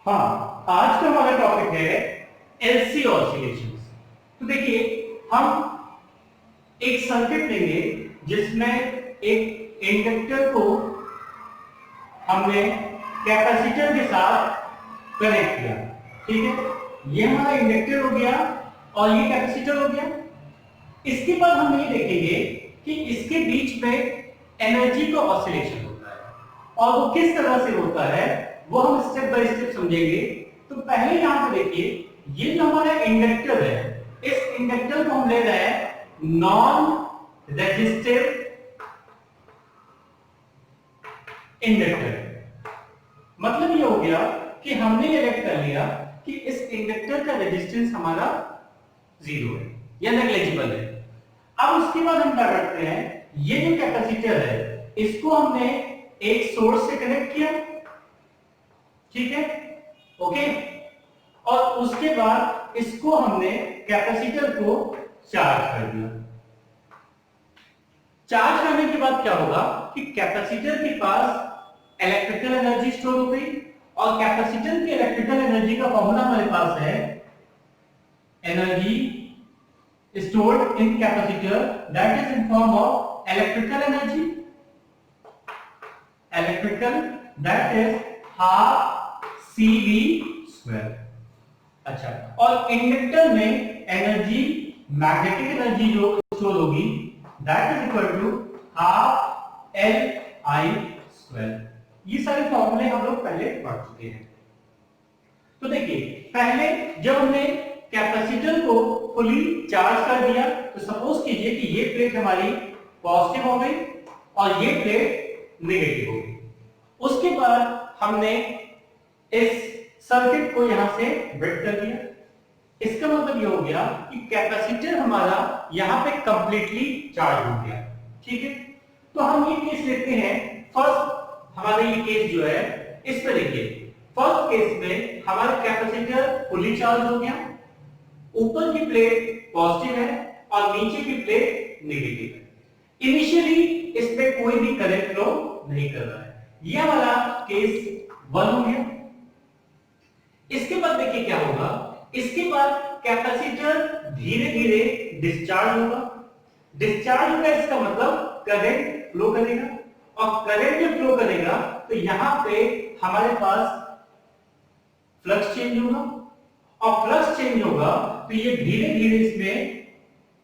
हाँ, आज का हमारा टॉपिक है एलसी ऑसिलेशंस। तो देखिए, हम एक सर्किट लेंगे जिसमें एक इंडक्टर को हमने कैपेसिटर के साथ कनेक्ट किया। ठीक है, ये हमारा इंडक्टर हो गया और ये कैपेसिटर हो गया। इसके बाद हम ये देखेंगे कि इसके बीच में एनर्जी का ऑसिलेशन होता है और वो किस तरह से होता है वो हम स्टेप बाय स्टेप समझेंगे। तो पहले यहां पे देखिए, ये जो हमारा इंडक्टर है, इस इंडक्टर को हम ले रहे हैं नॉन रेजिस्टिव इंडक्टर। मतलब ये हो गया कि हमने ये लेट कर लिया कि इस इंडक्टर का रेजिस्टेंस हमारा जीरो है या नेग्लिजिबल है। अब उसके बाद हम क्या करते हैं, ये जो कैपेसिटर है इसको हमने एक सोर्स से कनेक्ट किया। ठीक है, ओके। और उसके बाद इसको हमने कैपेसिटर को चार्ज कर दिया। चार्ज करने के बाद क्या होगा कि कैपेसिटर के पास इलेक्ट्रिकल एनर्जी स्टोर हो गई और कैपेसिटर की इलेक्ट्रिकल एनर्जी का फॉर्मूला हमारे पास है energy stored in capacitor, that is in form of electrical energy, that is half CV square। अच्छा, और इंडक्टर में एनर्जी, मैग्नेटिक एनर्जी जो स्टोर होगी that is equal to half LI square। ये सारे फॉर्मूले हम लोग पहले पढ़ चुके हैं। तो देखिए, पहले जब हमने कैपेसिटर को फुली चार्ज कर दिया तो सपोज कीजिए कि ये प्लेट हमारी पॉजिटिव हो गई और ये प्लेट नेगेटिव हो गई। उसके बाद हमने इस सर्किट को यहां से ब्रेक कर दिया। इसका मतलब ये हो गया कि कैपेसिटर हमारा यहां पे कंप्लीटली चार्ज हो गया। ठीक है, तो हम ये केस लेते हैं। फर्स्ट हमारा ये केस जो है, इस पे देखिए, फर्स्ट केस में हमारा कैपेसिटर फुली चार्ज हो गया, ऊपर की प्लेट पॉजिटिव है और नीचे की प्लेट नेगेटिव है। इनिशियली इसमें कोई भी करंट फ्लो नहीं कर रहा है। ये हमारा केस 1 हो गया। इसके बाद देखिए क्या होगा, इसके बाद कैपेसिटर धीरे धीरे डिस्चार्ज होगा। डिस्चार्ज होगा इसका मतलब करंट फ्लो करेगा और करंट जब फ्लो करेगा तो यहां पे हमारे पास फ्लक्स चेंज होगा और फ्लक्स चेंज होगा तो ये धीरे धीरे इसमें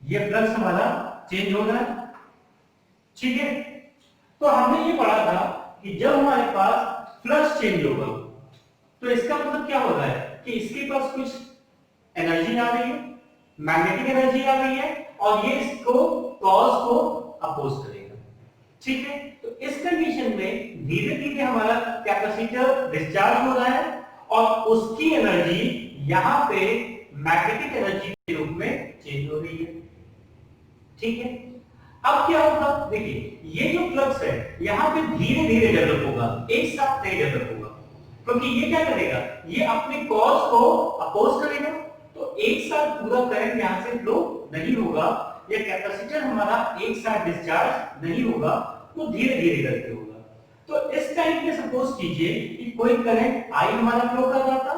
ये फ्लक्स हमारा चेंज हो रहा है। ठीक है, तो हमने ये पढ़ा था कि जब हमारे पास फ्लक्स चेंज होगा तो इसका मतलब क्या हो रहा है कि इसके पास कुछ एनर्जी आ रही है, मैग्नेटिक एनर्जी आ रही है और ये इसको कॉज को अपोज करेगा। ठीक है, तो इस कंडीशन में धीरे धीरे हमारा कैपेसिटर डिस्चार्ज हो रहा है और उसकी एनर्जी यहां पे मैग्नेटिक एनर्जी के रूप में चेंज हो रही है। ठीक है, अब क्या होगा, देखिए ये जो फ्लक्स है यहां पे धीरे धीरे डेवलप होगा, एक साथ नहीं डेवलप होगा, क्योंकि ये क्या करेगा, ये अपने कॉज को अपोज करेगा तो एक साथ पूरा करंट यहां से फ्लो नहीं होगा या कैपेसिटर हमारा एक साथ डिस्चार्ज नहीं होगा, वो धीरे धीरे करके होगा। तो इस टाइम पे सपोज कीजिए कि कोई करंट आई हमारा फ्लो कर रहा था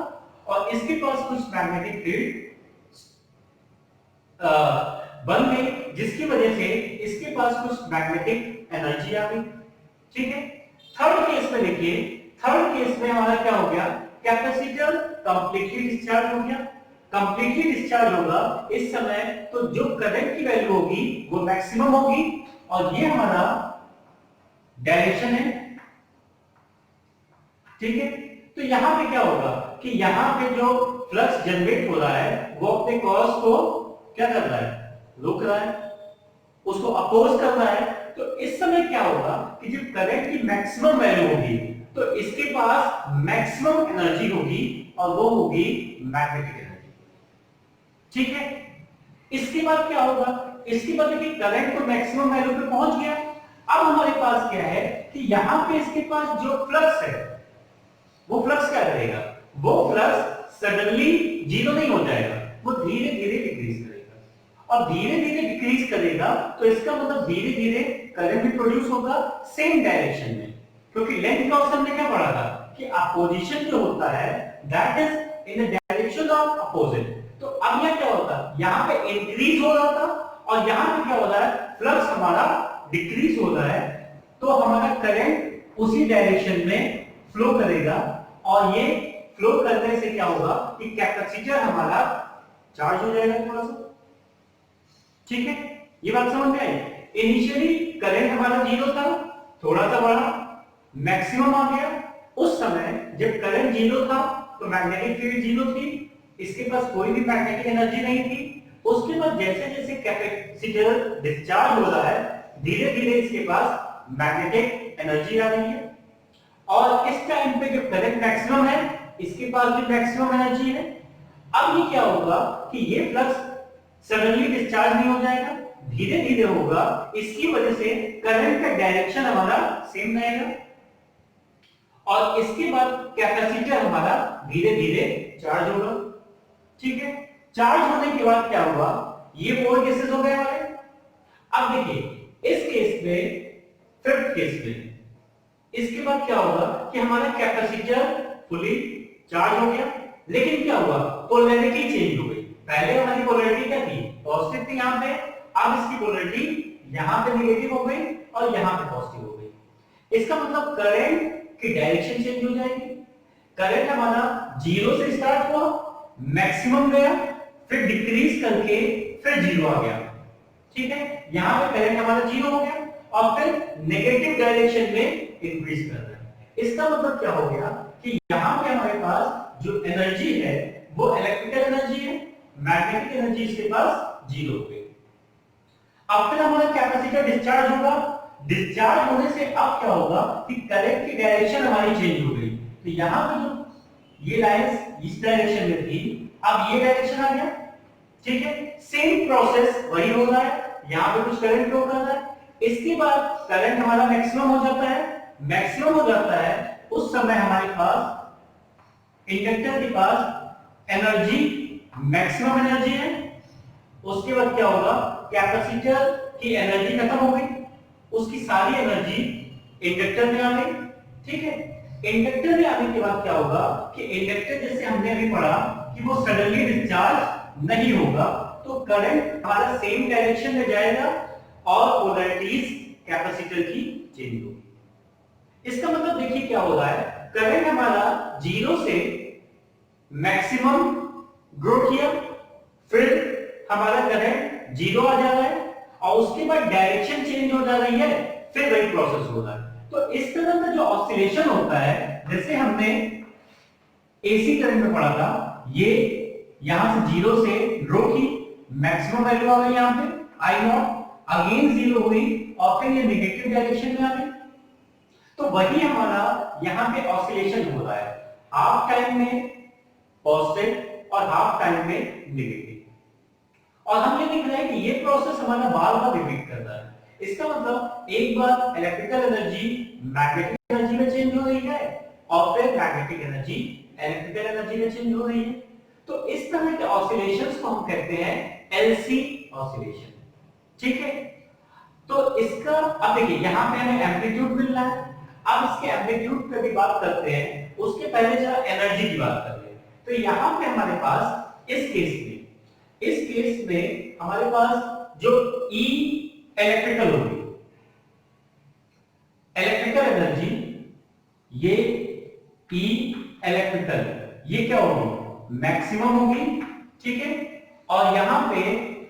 और इसके पास कुछ मैग्नेटिक फील्ड बन गई जिसकी वजह से इसके पास कुछ मैग्नेटिक एनर्जी आ गई। ठीक है, थर्ड केस में देखिए, थर्ड केस में हमारा क्या हो गया, कैपेसिटर कंप्लीटली डिस्चार्ज हो गया। कंप्लीटली डिस्चार्ज होगा इस समय तो जो करंट की वैल्यू होगी वो मैक्सिमम होगी और ये हमारा डायरेक्शन है। ठीक है, तो यहां पे क्या होगा कि यहां पे जो फ्लक्स जनरेट हो रहा है वो अपने कॉज को क्या कर रहा है, रोक रहा है, उसको अपोज कर रहा है। तो इस समय क्या होगा कि जब करंट की मैक्सिमम वैल्यू होगी तो इसके पास मैक्सिमम एनर्जी होगी और वो होगी मैग्नेटिक एनर्जी। ठीक है, इसके बाद क्या होगा, इसके बाद देखिए करंट तो मैक्सिमम वैल्यू पे पहुंच गया। अब हमारे पास क्या है कि यहां पे इसके पास जो फ्लक्स है वो फ्लक्स क्या करेगा, वो फ्लक्स सडनली जीरो नहीं हो जाएगा, वो धीरे धीरे डिक्रीज करेगा और धीरे धीरे डिक्रीज करेगा तो इसका मतलब धीरे धीरे करंट भी प्रोड्यूस होगा सेम डायरेक्शन में, क्योंकि लेंथ लॉस हमने क्या पढ़ा था कि अपोजिशन जो होता है that is in the direction of opposite. तो अब यह क्या होता है, यहां पे इंक्रीज हो रहा था और यहां पे क्या हो रहा है, फ्लक्स हमारा डिक्रीज हो रहा है। तो हमारा करंट उसी डायरेक्शन में फ्लो करेगा और ये फ्लो करने से क्या होगा कि कैपेसिटर हमारा चार्ज हो जाएगा थोड़ा सा। ठीक है, ये बात समझ में आई। इनिशियली करंट हमारा जीरो था, थोड़ा सा बढ़ा, मैक्सिमम आ गया। उस समय जब करंट जीरो था तो मैग्नेटिक फील्ड जीरो थी, इसके पास कोई भी मैग्नेटिक एनर्जी नहीं थी। उसके बाद जैसे जैसे कैपेसिटर डिस्चार्ज हो रहा है, धीरे धीरे इसके पास मैग्नेटिक एनर्जी आ रही है और इस टाइम पे जब करंट मैक्सिमम है, इसके पास भी मैक्सिमम एनर्जी है। अब ये क्या होगा कि ये फ्लक्स सडनली डिस्चार्ज नहीं हो जाएगा, धीरे धीरे होगा। इसकी वजह से करंट का डायरेक्शन हमारा सेम रहेगा और इसके बाद कैपेसिटर हमारा धीरे धीरे चार्ज होगा। ठीक है, चार्ज होने के बाद क्या हुआ, ये 4 केसेस हो गए हमारे। अब देखिए इस केस में, फिफ्थ केस में, इसके बाद क्या होगा कि हमारा कैपेसिटर फुली चार्ज हो गया, लेकिन क्या हुआ, पोलैरिटी चेंज हो गई। पहले हमारी पोलैरिटी क्या थी, पॉजिटिव थी यहां पे, अब इसकी पोलैरिटी यहां पे नेगेटिव हो गई और यहां पे पॉजिटिव हो गई। इसका मतलब करंट की डायरेक्शन चेंज हो जाएगी। करंट हमारा जीरो से स्टार्ट हुआ, मैक्सिमम गया, फिर डिक्रीज करके फिर जीरो आ गया। ठीक है, यहां पे करंट हमारा जीरो हो गया और फिर नेगेटिव डायरेक्शन में इंक्रीज कर रहा है। इसका मतलब क्या हो गया कि यहां पे हमारे पास जो एनर्जी है वो इलेक्ट्रिकल एनर्जी है, मैग्नेटिक एनर्जी इसके पास जीरो हो गई। अब फिर हमारा कैपेसिटर डिस्चार्ज होगा, डिस्चार्ज होने से अब क्या होगा कि करंट की डायरेक्शन हमारी चेंज हो गई। तो यहां पे जो ये लाइंस इस डायरेक्शन में थी, अब ये डायरेक्शन आ गया। ठीक है, सेम प्रोसेस वही हो रहा है, यहां पे कुछ करंट फ्लो कर रहा है। इसके बाद करंट हमारा मैक्सिमम हो जाता है, मैक्सिमम हो जाता है, उस समय हमारे पास इंडक्टर के पास एनर्जी मैक्सिमम एनर्जी है। उसके बाद क्या होगा, कैपेसिटर की एनर्जी खत्म हो गई, उसकी सारी एनर्जी इंडक्टर में आ गई। ठीक है, इंडक्टर में आने के बाद क्या होगा कि इंडक्टर जैसे हमने अभी पढ़ा कि वो सडनली डिस्चार्ज नहीं होगा, तो करंट हमारा सेम डायरेक्शन में जाएगा और पोलैरिटीज कैपेसिटर की चेंज होगी। इसका मतलब देखिए क्या हो रहा है, करंट हमारा जीरो से मैक्सिमम ग्रो किया, फिर हमारा करंट जीरो आ जा रहा है और उसके बाद डायरेक्शन चेंज हो जा रही है, फिर वही प्रोसेस हो रहा है। तो इस तरह का जो ऑसिलेशन होता है, जैसे हमने एसी करंट में पढ़ा था, ये यहां से जीरो से ग्रो की, मैक्सिमम वैल्यू आ गई यहां पे आई नॉट, अगेन जीरो हुई और फिर ये नेगेटिव डायरेक्शन में आ गई। तो वही हमारा यहां पे ऑसिलेशन हो रहा है, हाफ टाइम में पॉजिटिव और हाफ टाइम में नेगेटिव। और हम ये देख रहे हैं कि ये प्रोसेस हमारा बार बार रिपीट कर रहा है। इसका मतलब एक बार इलेक्ट्रिकल एनर्जी मैग्नेटिक एनर्जी में चेंज हो रही है और फिर मैग्नेटिक एनर्जी इलेक्ट्रिकल एनर्जी में चेंज हो रही है। तो इस तरह के ऑसिलेशंस को हम कहते हैं एलसी ऑसिलेशन। ठीक है, तो इसका अब देखिए यहां पे हमें एम्पलीट्यूड मिल रहा है। अब इसके एम्पलीट्यूड पे भी बात करते हैं, उसके पहले जरा एनर्जी की बात कर लें। तो यहां पे हमारे पास इस केस में हमारे पास जो ई इलेक्ट्रिकल होगी, इलेक्ट्रिकल एनर्जी, ये ई इलेक्ट्रिकल, ये क्या होगी, मैक्सिमम होगी। ठीक है, और यहां पे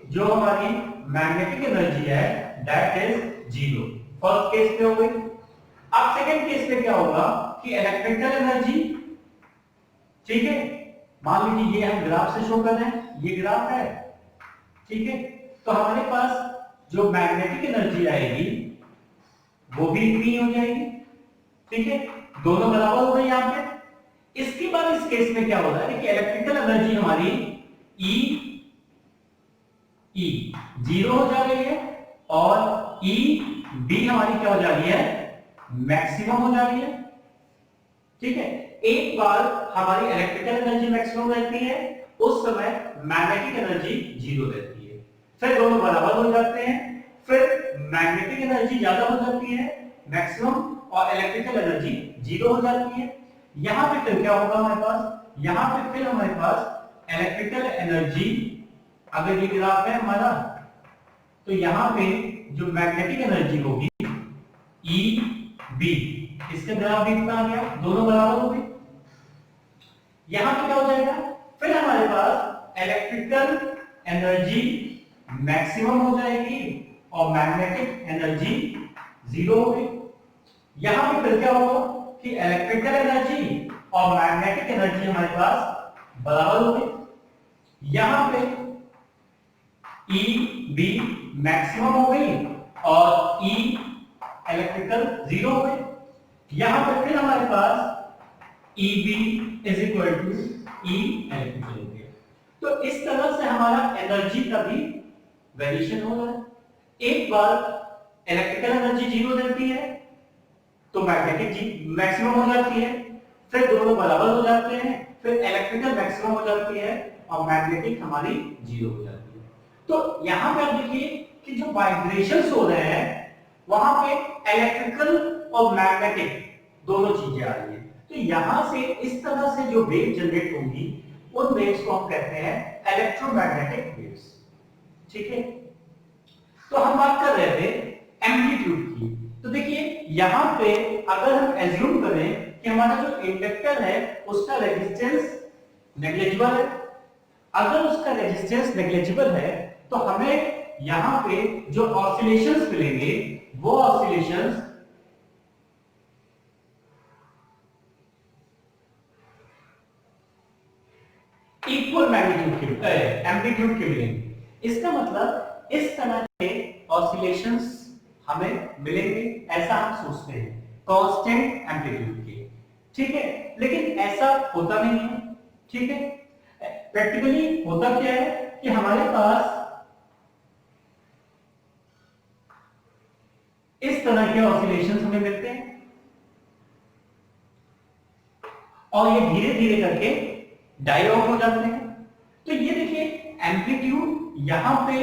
जो हमारी मैग्नेटिक एनर्जी है that is zero, first case पे हो गई। अब सेकंड केस में क्या होगा कि इलेक्ट्रिकल एनर्जी, ठीक है, मान लीजिए ये हम ग्राफ से शो कर रहे हैं, ये ग्राफ है। ठीक है, तो हमारे पास जो मैग्नेटिक एनर्जी आएगी वो भी इतनी हो जाएगी। ठीक है, दोनों बराबर हो गए यहां पे। इसके बाद इस केस में क्या हो रहा है कि इलेक्ट्रिकल एनर्जी हमारी ई जीरो हो जा रही है और ई बी हमारी क्या हो जा रही है, मैक्सिमम हो जा रही है। ठीक है, एक बार हमारी इलेक्ट्रिकल एनर्जी मैक्सिमम रहती है, उस समय मैग्नेटिक एनर्जी जीरो रहती है, फिर दोनों बराबर हो जाते हैं, फिर मैग्नेटिक एनर्जी ज्यादा हो जाती है मैक्सिमम और इलेक्ट्रिकल एनर्जी जीरो हो जाती है। यहां पे फिर क्या होगा हमारे पास, यहां पे फिर हमारे पास इलेक्ट्रिकल एनर्जी, अगर ये ग्राफ है हमारा, तो यहां पे जो मैग्नेटिक एनर्जी होगी ई बी, इसका ग्राफ भी इतना आ गया, दोनों बराबर हो गए। यहां पे क्या हो जाएगा, फिर हमारे पास इलेक्ट्रिकल एनर्जी मैक्सिमम हो जाएगी और मैग्नेटिक एनर्जी जीरो हो गई। यहां पे फिर क्या होगा कि इलेक्ट्रिकल एनर्जी और मैग्नेटिक एनर्जी हमारे पास बराबर हो गई। यहां पे ई बी मैक्सिमम हो गई और ई इलेक्ट्रिकल जीरो हो गई। यहां पे फिर हमारे पास E B is equal to E electrical हो गया। तो इस तरह से हमारा एनर्जी का भी वेरिएशन हो रहा है। एक बार इलेक्ट्रिकल एनर्जी जीरो देती है तो मैग्नेटिक मैक्सिमम हो जाती है, फिर दोनों बराबर हो जाते हैं, फिर इलेक्ट्रिकल मैक्सिमम हो जाती है और मैग्नेटिक हमारी जीरो हो जाती है। तो यहां पे आप देखिए कि जो वाइब्रेशंस हो रहे हैं वहां पे इलेक्ट्रिकल और मैग्नेटिक दोनों चीजें आ रही है। तो यहां से इस तरह से जो वेव जनरेट होंगी उन वेव्स को हम कहते हैं इलेक्ट्रोमैग्नेटिक वेव्स। ठीक है, तो हम बात कर रहे थे एम्पलीट्यूड की। तो देखिए यहां पे अगर हम एज्यूम करें कि हमारा जो इंडक्टर है उसका रेजिस्टेंस नेग्लिजिबल है, अगर उसका रेजिस्टेंस नेग्लिजिबल है तो हमें यहां पे जो ऑसिलेशंस मिलेंगे वो ऑसिलेशंस इक्वल मैग्नीट्यूड के एम्पलीट्यूड के मिलेंगे। इसका मतलब इस तरह के ऑसिलेशंस हमें मिलेंगे, ऐसा हम सोचते हैं कांस्टेंट एम्पलीट्यूड के। ठीक है, लेकिन ऐसा होता नहीं है। ठीक है, प्रैक्टिकली होता क्या है कि हमारे पास इस तरह के ऑसिलेशंस हमें मिलते हैं और ये धीरे धीरे करके डाई आउट हो जाते हैं। तो ये देखिए एम्पलीट्यूड यहां पे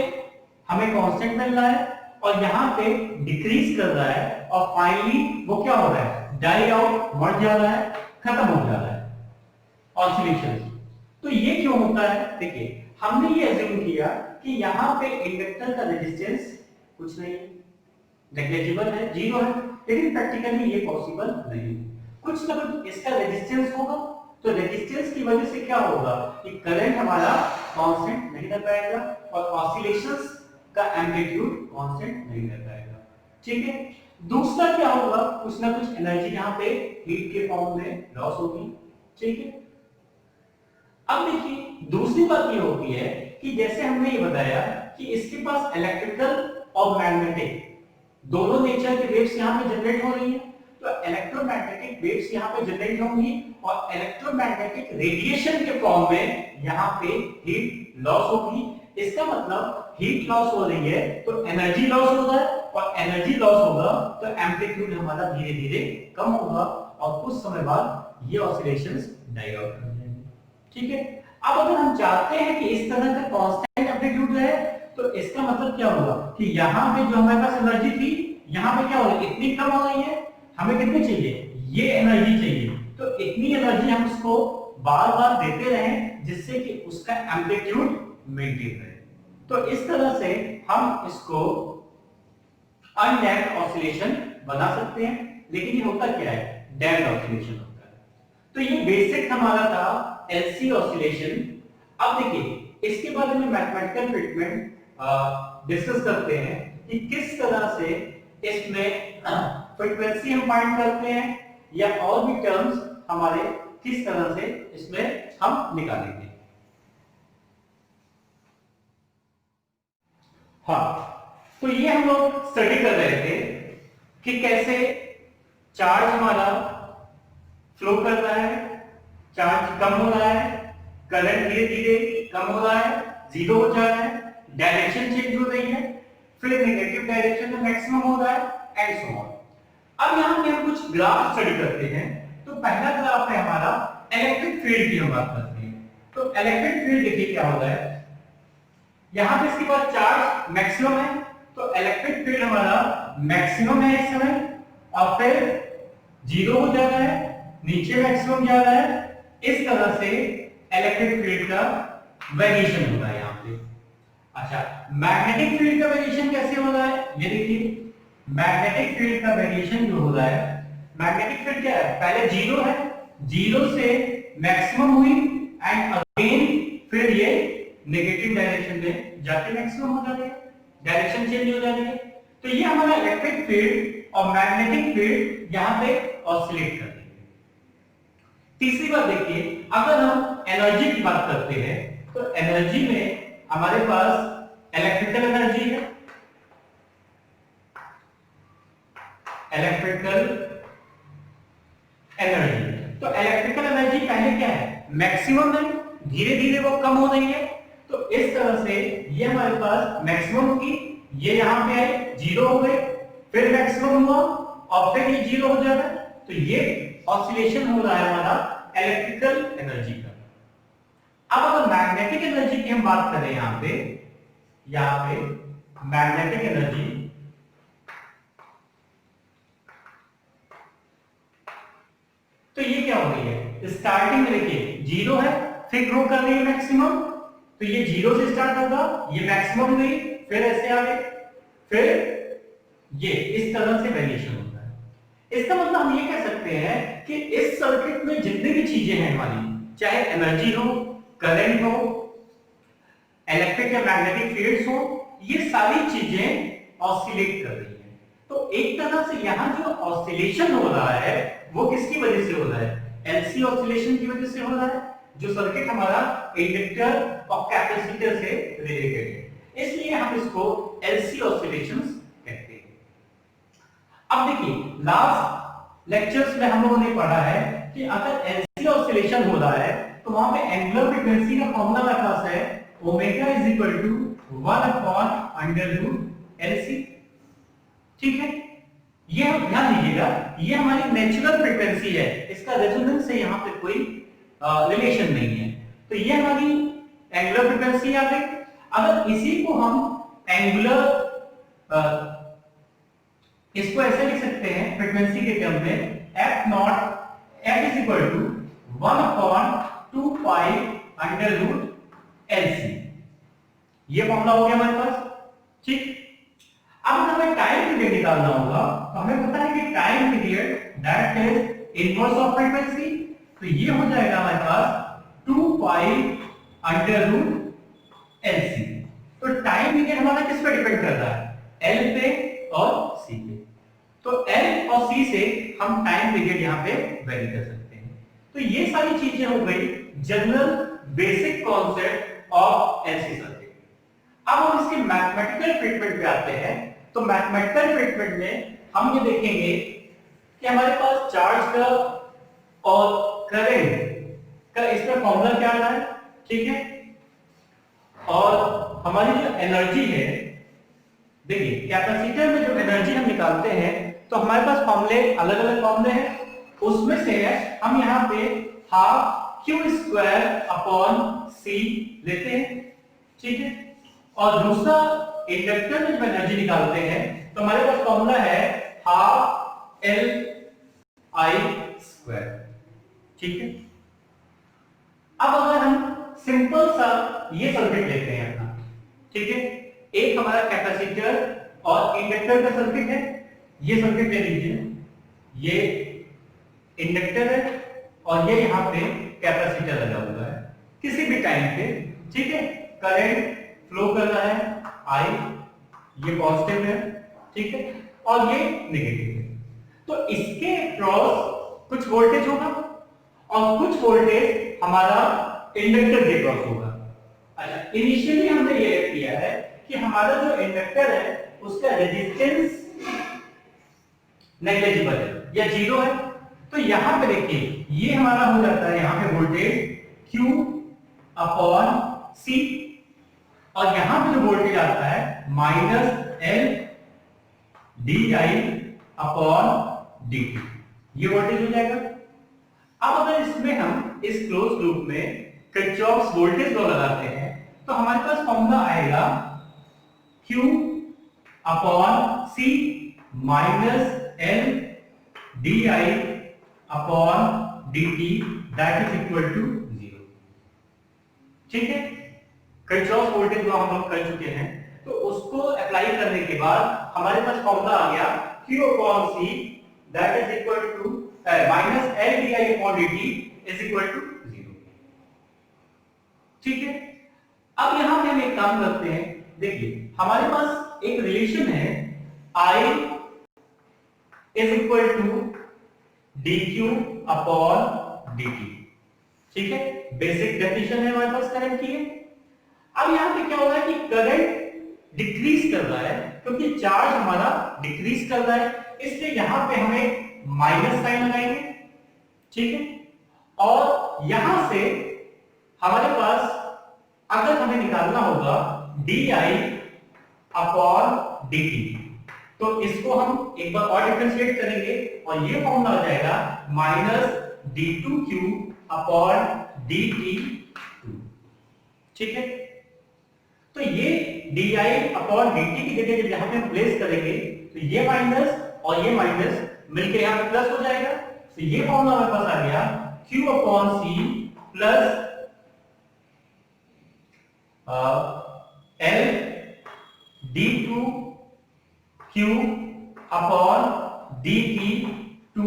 हमें कांस्टेंट मिल रहा है और यहां पे डिक्रीज कर रहा है और फाइनली वो क्या हो रहा है, डाई आउट, मर जा रहा है, खत्म हो जा रहा है ऑसिलेशन। तो ये क्यों होता है, देखिए हमने ये अज्यूम किया कि यहां पे इंडक्टर का रेजिस्टेंस कुछ नहीं है, नेग्लिजिबल है, जीरो है, लेकिन प्रैक्टिकली ये पॉसिबल नहीं। कुछ ना कुछ इसका रेजिस्टेंस होगा, तो रेजिस्टेंस की वजह से क्या होगा कि करंट हमारा कांस्टेंट नहीं रह पाएगा और ऑसिलेशंस का एम्पलीट्यूड कांस्टेंट नहीं रह पाएगा। ठीक है, दूसरा क्या होगा, कुछ ना कुछ एनर्जी यहां पे हीट के फॉर्म में लॉस होगी। ठीक है, अब देखिए दूसरी बात ये होती है कि जैसे हमने ये बताया कि इसके पास इलेक्ट्रिकल और मैग्नेटिक दोनों नेचर के वेव्स यहां पे जनरेट हो रही है। तो इलेक्ट्रोमैग्नेटिक वेव्स यहां पे जनरेट होंगी और इलेक्ट्रोमैग्नेटिक रेडिएशन के फॉर्म में यहां पे हीट लॉस होगी। इसका मतलब हीट लॉस हो रही है तो एनर्जी लॉस हो रहा है और एनर्जी लॉस होगा तो एम्पलीट्यूड हमारा धीरे धीरे कम होगा और कुछ समय बाद ये ऑसिलेशंस डाई आउट हो जाएंगे। ठीक है, अब अगर हम चाहते हैं कि इस तरह का कांस्टेंट एम्पलीट्यूड रहे तो इसका मतलब क्या होगा कि यहां पे जो हमारे पास एनर्जी थी यहां पे क्या हो रही है, इतनी कम हो रही है, हमें कितनी चाहिए, ये एनर्जी चाहिए, तो इतनी एनर्जी हम उसको बार बार देते रहें जिससे कि उसका एम्पलीट्यूड मेंटेन रहे। तो इस तरह से हम इसको अनडैम्प्ड ऑसिलेशन बना सकते हैं। लेकिन ये होता क्या है, डैम्प्ड ऑसिलेशन होता है। तो ये बेसिक हमारा था एलसी ऑसिलेशन। अब देखिए इसके बारे में मैथमेटिकल ट्रीटमेंट डिस्कस करते हैं कि किस तरह से इसमें फ्रीक्वेंसी हम फाइंड करते हैं या और भी टर्म्स हमारे किस तरह से इसमें हम निकालेंगे। हाँ, तो ये हम लोग स्टडी कर रहे थे कि कैसे चार्ज हमारा फ्लो कर रहा है, चार्ज कम हो रहा है, करंट धीरे धीरे कम हो रहा है, जीरो हो जा रहा है, डायरेक्शन चेंज हो रही है, फिर नेगेटिव डायरेक्शन में मैक्सिमम हो रहा है एंड सो ऑन। अब यहां पे हम कुछ ग्राफ स्टडी करते हैं। तो पहला ग्राफ है हमारा इलेक्ट्रिक फील्ड की हम बात करते हैं। तो इलेक्ट्रिक फील्ड देखिए क्या हो रहा है, यहां पे इसके पास चार्ज मैक्सिमम है तो इलेक्ट्रिक फील्ड हमारा मैक्सिमम है इस समय और फिर जीरो हो जा रहा है नीचे मैक्सिमम जा रहा है, इस तरह से इलेक्ट्रिक फील्ड का वेरिएशन होता है यहाँ पे। अच्छा, मैग्नेटिक फील्ड का वेरिएशन कैसे हो रहा है, ये देखिए मैग्नेटिक फील्ड का वेरिएशन जो हो रहा है, मैग्नेटिक फील्ड क्या है, पहले जीरो है, जीरो से मैक्सिमम हुई एंड अगेन फिर ये नेगेटिव डायरेक्शन में जाके मैक्सिमम हो जाती है, डायरेक्शन चेंज हो जाती है। तो ये हमारा इलेक्ट्रिक फील्ड और मैग्नेटिक फील्ड यहाँ पे ऑसिलेट करते हैं। तीसरी बात देखिए, अगर हम एनर्जी की बात करते हैं तो एनर्जी में हमारे पास इलेक्ट्रिकल एनर्जी है, इलेक्ट्रिकल एनर्जी। तो इलेक्ट्रिकल एनर्जी पहले क्या है, मैक्सिमम है, धीरे धीरे वो कम हो रही है। तो इस तरह से ये हमारे पास मैक्सिमम की, ये यहां पे आए, जीरो हो गए, फिर मैक्सिमम हुआ और फिर ये जीरो हो जाता है। तो ये ऑसिलेशन हो रहा है हमारा इलेक्ट्रिकल एनर्जी का। अब अगर मैग्नेटिक एनर्जी की हम बात करें, यहां पे मैग्नेटिक एनर्जी, तो ये क्या हो रही है, स्टार्टिंग में देखिए जीरो है, फिर ग्रो कर रही है मैक्सिमम, तो ये जीरो से स्टार्ट होगा, ये मैक्सिमम गई, फिर ऐसे आ गए, फिर ये इस तरह से वेरिएशन होता है। इसका मतलब हम ये कह सकते हैं कि इस सर्किट में जितनी भी चीजें हैं हमारी, चाहे एनर्जी हो, करंट हो, इलेक्ट्रिक या मैग्नेटिक फील्ड्स हो, ये सारी चीजें ऑसिलेट कर रही हैं। तो एक तरह से यहाँ जो ऑसिलेशन हो रहा है वो किसकी वजह से हो रहा है, एलसी ऑसिलेशन की वजह से हो रहा है, जो सर्किट हमारा इंडक्टर और कैपेसिटर से रिलेटेड है, इसलिए हम इसको एलसी ऑसिलेशंस कहते हैं। अब देखिए, लास्ट लेक्चर्स में हम लोगों ने पढ़ा है कि अगर एलसी ऑसिलेशन हो रहा है तो वहां पे एंगुलर फ्रीक्वेंसी का फॉर्मूला हमारे पास है omega is equal to 1 upon under root LC. ठीक है, ये हम ध्यान दीजिएगा, ये हमारी नेचुरल फ्रीक्वेंसी है, इसका रेजोनेंस से यहाँ पे कोई रिलेशन नहीं है। तो ये हमारी एंगुलर फ्रीक्वेंसी आ गई। अगर इसी को हम एंगुलर, इसको ऐसे लिख सकते हैं फ्रीक्वेंसी के टर्म में, F not F is equal to 1 upon 2 pi under root LC. ये फॉर्मूला हो गया हमारे पास। ठीक, अब हमें टाइम पीरियड निकालना होगा, तो हमें पता है कि time period that is inverse of frequency, तो ये हो जाएगा हमारे पास 2 पाई अंडर रूट एलसी। तो टाइम पीरियड हमारा किस पे डिपेंड कर रहा है, एल पे और सी पे। तो एल और सी से हम टाइम पीरियड यहाँ पे वेरी कर सकते हैं। तो ये सारी चीजें हो गई general basic concept of LC circuit. अब हम इसके मैथमेटिकल ट्रीटमेंट पे आते हैं। तो मैथमेटिकल ट्रीटमेंट में हम ये देखेंगे कि हमारे पास चार्ज का और करंट का इसमें फॉर्मूला क्या आता है, ठीक है, और हमारी जो एनर्जी है, देखिए कैपेसिटर में जो एनर्जी हम निकालते हैं तो हमारे पास फॉर्मूले अलग अलग फॉर्मूले हैं, उसमें से हम यहाँ पे हाफ क्यू स्क्वायर अपॉन सी लेते हैं। ठीक है, और दूसरा इंडक्टर में जब एनर्जी निकालते हैं तो हमारे पास फॉर्मूला है हाफ एल आई स्क्वायर। ठीक है, अब अगर हम सिंपल सा ये सर्किट लेते हैं अपना, ठीक है, एक हमारा कैपेसिटर और इंडक्टर का सर्किट है, ये सर्किट ले लीजिए, ये इंडक्टर है और ये यहाँ पे कैपेसिटर लगा हुआ है किसी भी टाइम पे। ठीक है, करंट फ्लो कर रहा है आई, ये पॉजिटिव है, ठीक है, और ये नेगेटिव है। तो इसके क्रॉस कुछ वोल्टेज होगा और कुछ वोल्टेज हमारा इंडक्टर के क्रॉस होगा। अच्छा, इनिशियली हमने ये किया है कि हमारा जो इंडक्टर है उसका रेजिस्टेंस नेग्लिजिबल है या जीरो है। तो यहां पे देखिए ये हमारा हो जाता है यहां पे वोल्टेज Q अपॉन C, और यहां पे जो वोल्टेज आता है minus L D I upon D T, ये वोल्टेज हो जाएगा। अब अगर इसमें हम इस क्लोज लूप में किरचॉफ्स वोल्टेज लॉ लगाते हैं तो हमारे पास फॉर्मूला आएगा Q upon C minus L D I upon dt that is equal to 0। ठीक है, किरचॉफ वोल्टेज लॉ हम लोग कर चुके हैं, तो उसको अप्लाई करने के बाद हमारे पास फॉर्मूला आ गया q upon c that is equal to minus l di upon dt is equal to 0। ठीक है, अब यहां पे हम एक काम करते हैं, देखिए हमारे पास एक रिलेशन है I is equal to dq upon dt। ठीक है, बेसिक डेफिनेशन है हमारे पास करंट की है। अब यहां पे क्या हो रहा है कि करंट डिक्रीज कर रहा है, क्योंकि चार्ज हमारा डिक्रीज कर रहा है, इसलिए यहां पे हम एक माइनस साइन लगाएंगे। ठीक है, और यहां से हमारे पास अगर हमें निकालना होगा di अपॉन dt, तो इसको हम एक बार और डिफरेंशिएट करेंगे और ये फॉर्मूला आ जाएगा माइनस d2q अपॉन dt2। ठीक है, तो ये di अपॉन dt की जगह जब यहां पे हम प्लेस करेंगे तो ये माइनस और ये माइनस मिलकर यहां पे प्लस हो जाएगा, तो ये फॉर्मूला हमारे पास आ गया q upon c plus l d2q upon dt2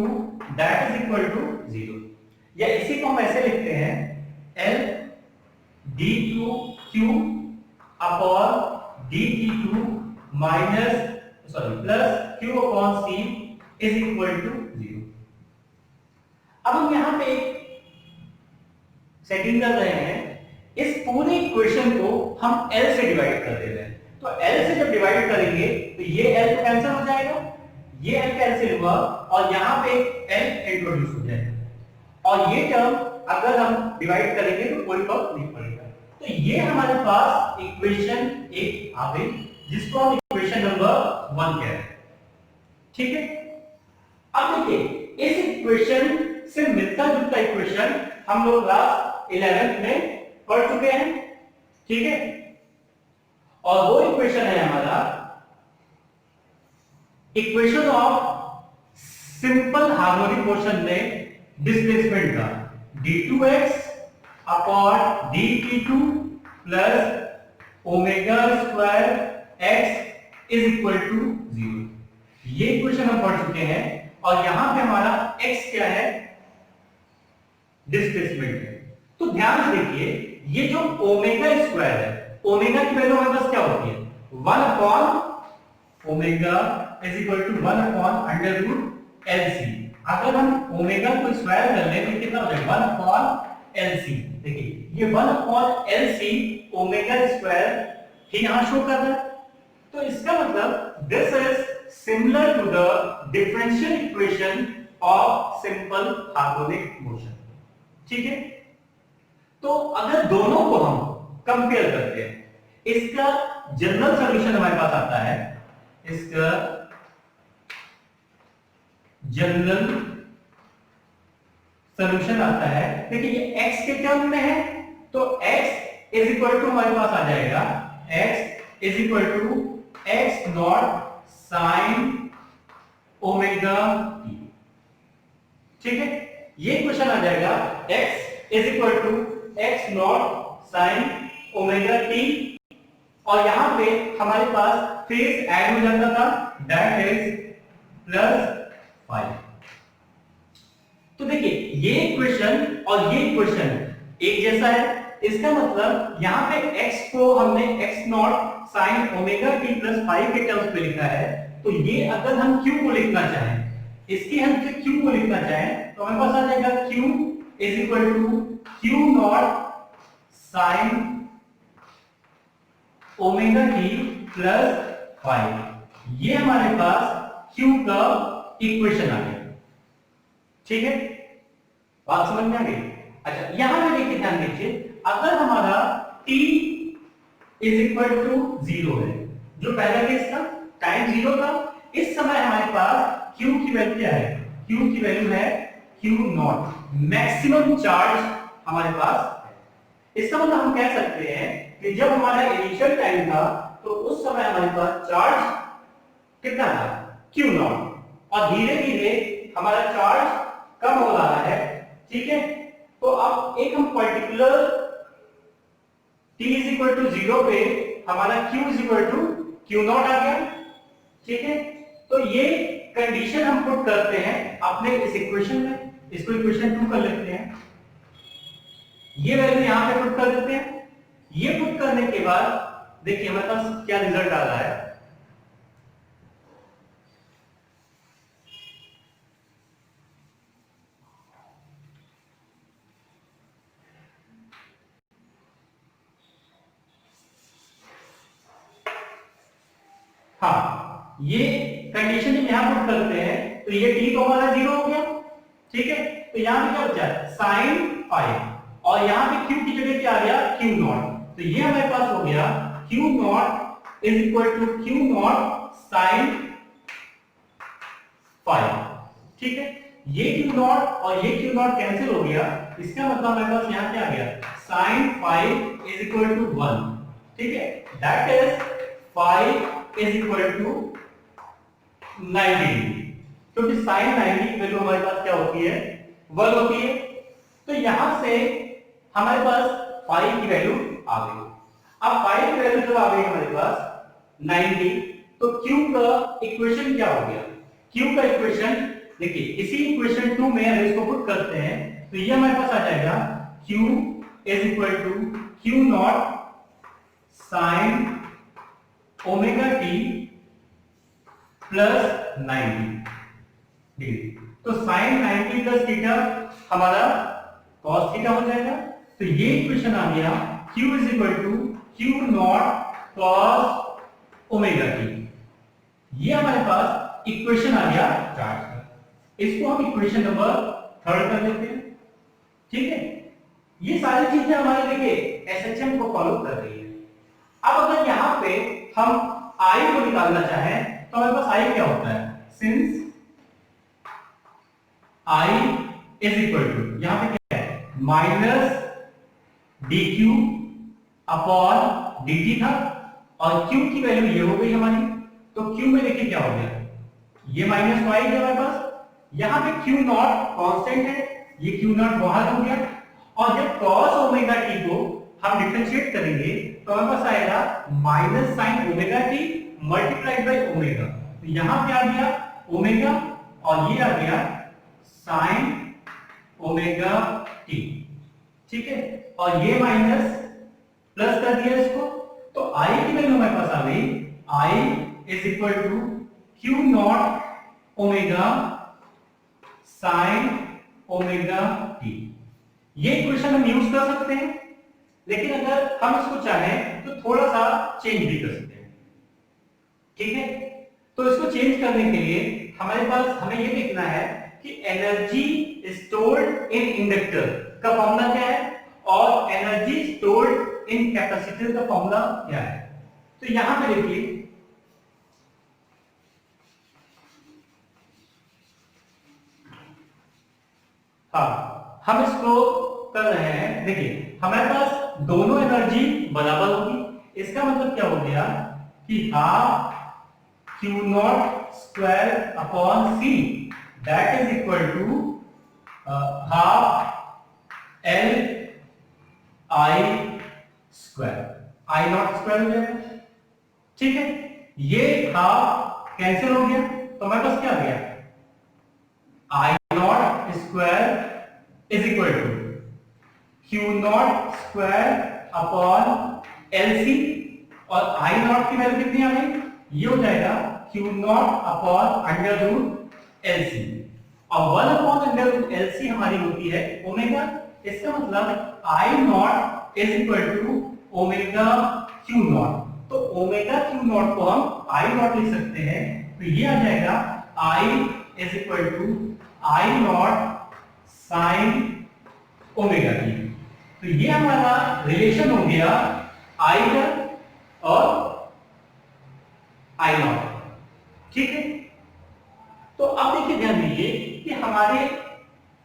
that is equal to 0। या इसी को हम ऐसे लिखते हैं l d2q upon dt2 minus plus q upon c is equal to 0। अब हम यहां पे एक सेटिंग कर रहे हैं, इस पूरे इक्वेशन को हम l से डिवाइड कर दे रहे हैं, तो l से जब डिवाइड करेंगे तो ये l तो कैंसिल हो जाएगा, ये l कैंसिल हुआ और यहां पे l इंट्रोड्यूस हो जाएगा, और ये टर्म अगर हम डिवाइड करेंगे तो कोई फर्क नहीं पड़ेगा। तो ये हमारे पास इक्वेशन एक आ गई, जिसको हम इक्वेशन नंबर 1 कह रहे हैं। ठीक है, अब देखिए इस इक्वेशन से मिलता जुलता इक्वेशन हम लोग क्लास 11th में पढ़ चुके हैं। ठीक है, और वो इक्वेशन है हमारा equation of simple harmonic motion में डिस्प्लेसमेंट का d2x upon dt2 plus omega square x is equal to 0। ये इक्वेशन हम पढ़ चुके हैं, और यहां पे हमारा x क्या है, डिस्प्लेसमेंट है। तो ध्यान से देखिए, ये जो ओमेगा स्क्वायर है, ओमेगा की वैल्यू हमारे पास क्या होती है 1 upon omega is equal to 1 upon under root LC। अगर हम ओमेगा को स्क्वायर कर लें तो कितना हो जाएगा 1 अपॉन LC। देखिए ये 1 अपॉन LC ओमेगा स्क्वायर ही यहां शो कर रहा है, तो इसका मतलब this is similar to the differential equation of simple harmonic motion. ठीक है, तो अगर दोनों को हम कंपेयर करते हैं, इसका जनरल सॉल्यूशन हमारे पास आता है, इसका जनरल सॉल्यूशन आता है, देखिए ये x के टर्म में है, तो x इज इक्वल टू हमारे पास आ जाएगा x is equal to x not sine omega t। ठीक है, ये क्वेश्चन आ जाएगा x is equal to x not sine omega t, और यहां पे हमारे पास फेज ऐड हो जाता था, दैट इज प्लस 5। तो देखिए ये इक्वेशन और ये इक्वेशन एक जैसा है, इसका मतलब यहां पे x को हमने x not sine omega t plus 5 के टर्म्स में लिखा है, तो ये अगर हम q को लिखना चाहें, इसकी हम q को लिखना चाहें तो हमारे पास आ जाएगा q is equal to q not sine omega t plus 5। ये हमारे पास q का इक्वेशन आ गया। ठीक है, बात समझ में आ गई। अच्छा यहां पे देखिए, ध्यान दीजिए, अगर हमारा t इज इक्वल टू 0 है, जो पहला केस था टाइम 0 था, इस समय हमारे पास q की वैल्यू क्या है, q की वैल्यू है q नॉट, मैक्सिमम चार्ज हमारे पास है। इसका मतलब हम कह सकते हैं कि जब हमारा इनिशियल टाइम था तो उस समय हमारे पास चार्ज कितना था q नॉट, और धीरे धीरे हमारा चार्ज कम हो रहा है, ठीक है। तो अब एक हम particular t is equal to 0 पे हमारा q is equal to q naught आ गया, ठीक है। तो ये कंडीशन हम पुट करते हैं अपने इस इक्वेशन में, इसको इक्वेशन 2 कर लेते हैं, ये वैल्यू यहां पे पुट कर देते हैं। ये पुट करने के बाद देखिए हमारे पास क्या रिजल्ट आ रहा है। हाँ, ये कंडीशन जब यहां पुट करते हैं तो ये t तो हमारा 0 हो गया, ठीक है। तो यहां पे क्या बचा sin फाई, और यहां पे q की जगह क्या आ गया q नॉट। तो ये हमारे पास हो गया q not is equal to q not sin phi, ठीक है। ये q नॉट और ये q नॉट कैंसिल हो गया, इसका मतलब हमारे पास यहां क्या आ गया sin phi is equal to 1, ठीक है। That is phi is equal to 90, क्योंकि sin 90 की वैल्यू हमारे पास क्या होती है 1 होती है। तो यहां से हमारे पास फाई की वैल्यू आ गई। अब फाई की वैल्यू जब आ गई हमारे पास 90, तो q का इक्वेशन क्या हो गया, q का इक्वेशन देखिए इसी इक्वेशन 2 में अगर इसको पुट करते हैं तो ये हमारे पास आ जाएगा q is equal to q not sin omega t plus 90 degree. तो sin 90 प्लस थीटा हमारा cos थीटा हो जाएगा। तो ये इक्वेशन आ गया q is equal to q not cos omega t। ये हमारे पास इक्वेशन आ गया चार्ज का, इसको हम इक्वेशन नंबर 3 कर लेते हैं, ठीक है। ये सारी चीजें हमारे देखिए एसएचएम को फॉलो कर रही है। अब अगर यहां पे हम i को निकालना चाहें तो हमारे पास i क्या होता है, since i is equal to यहां पे क्या है माइनस dq अपॉन dt था, और q की वैल्यू ये हो गई हमारी। तो q में देखिए क्या हो गया, ये माइनस वाई है हमारे पास, यहां पे q नॉट कांस्टेंट है, ये q नॉट बाहर हो गया। और जब cos ओमेगा t को हम डिफरेंशिएट करेंगे तो हमारे पास आएगा minus sin omega t multiplied by omega. तो यहां पे आ गया ओमेगा और ये आ गया sin ओमेगा t, ठीक है। और ये माइनस प्लस कर दिया इसको, तो i की वैल्यू हमारे पास आ गई i is equal to q not omega sin omega t। ये इक्वेशन हम यूज कर सकते हैं, लेकिन अगर हम इसको चाहें तो थोड़ा सा चेंज भी कर सकते हैं, ठीक है। तो इसको चेंज करने के लिए हमारे पास हमें ये देखना है कि एनर्जी स्टोर्ड इन इंडक्टर का फॉर्मूला क्या है और एनर्जी स्टोर्ड इन कैपेसिटर का फॉर्मूला क्या है। तो यहां पे देखिए हाँ, हम इसको कर रहे हैं। देखिए हमारे पास दोनों एनर्जी बराबर होगी, इसका मतलब क्या हो गया कि half q not square upon c that is equal to half l i square, i not square हो जाएगा, ठीक है। ये हाफ कैंसिल हो गया तो हमारे पास क्या आ गया i not square is equal to q not square upon LC, और i नॉट की वैल्यू कितनी आ गई, ये हो जाएगा q not upon under root LC, और 1 अपॉन अंडर रूट LC हमारी होती है ओमेगा। इसका मतलब i not is equal to omega q not. तो ओमेगा q नॉट को हम i नॉट लिख सकते हैं, तो ये आ जाएगा i is equal to i not sine omega t। तो ये हमारा रिलेशन हो गया i का और i नॉट, ठीक है। तो अब देखिए ध्यान दीजिए कि हमारे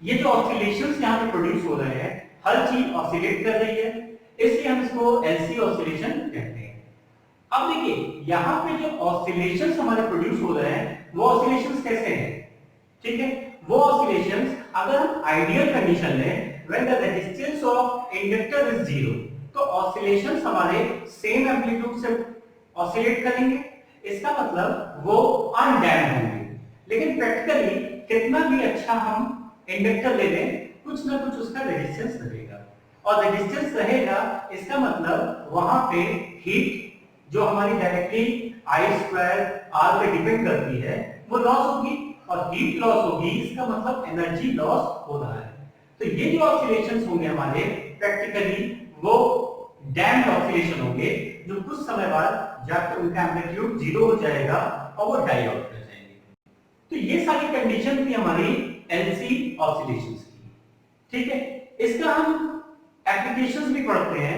ये जो ऑसिलेशंस यहां पे प्रोड्यूस हो रहे हैं, हर चीज ऑसिलेट कर रही है, इसलिए हम इसको LC ऑसिलेशन कहते हैं। अब देखिए यहां पे जो ऑसिलेशंस हमारे प्रोड्यूस हो रहे हैं वो ऑसिलेशंस कैसे हैं, ठीक है। वो ऑसिलेशंस अगर हम आइडियल कंडीशन में when the resistance of inductor is 0, तो ऑसिलेशंस हमारे सेम एम्पलीट्यूड से ऑसिलेट करेंगे, इसका मतलब वो अनडैम्प्ड होंगे। लेकिन प्रैक्टिकली कितना भी अच्छा हम इंडक्टर ले लें, कुछ ना कुछ उसका रेजिस्टेंस रहेगा, और रेजिस्टेंस रहेगा इसका मतलब वहां पे हीट जो हमारी डायरेक्टली आई स्क्वायर आर पे डिपेंड करती है वो लॉस होगी, और हीट लॉस होगी इसका मतलब एनर्जी लॉस हो रहा है। तो ये जो ऑसिलेशंस होंगे हमारे प्रैक्टिकली वो डैम्प्ड ऑसिलेशन होंगे, जो कुछ समय बाद जाकर उनका एम्पलीट्यूड 0 हो जाएगा और वो डाई आउट कर जाएंगे। तो ये सारी कंडीशन थी हमारी एलसी ऑसिलेशंस की, ठीक है। इसका हम एप्लीकेशंस भी पढ़ते हैं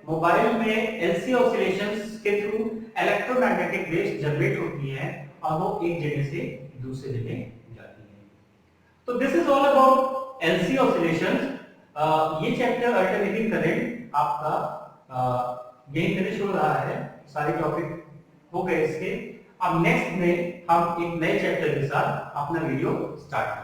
मोबाइल में एलसी ऑसिलेशंस के थ्रू इलेक्ट्रोमैग्नेटिक वेव्स जनरेट होती हैं और वो एक जगह से दूसरे जगह जाती हैं। तो this is all about LC oscillations. ये चैप्टर अल्टरनेटिंग करंट आपका यही फिनिश हो रहा है, सारे टॉपिक हो गए इसके। अब नेक्स्ट में हम एक नए चैप्टर के साथ अपना वीडियो स्टार्ट करेंगे।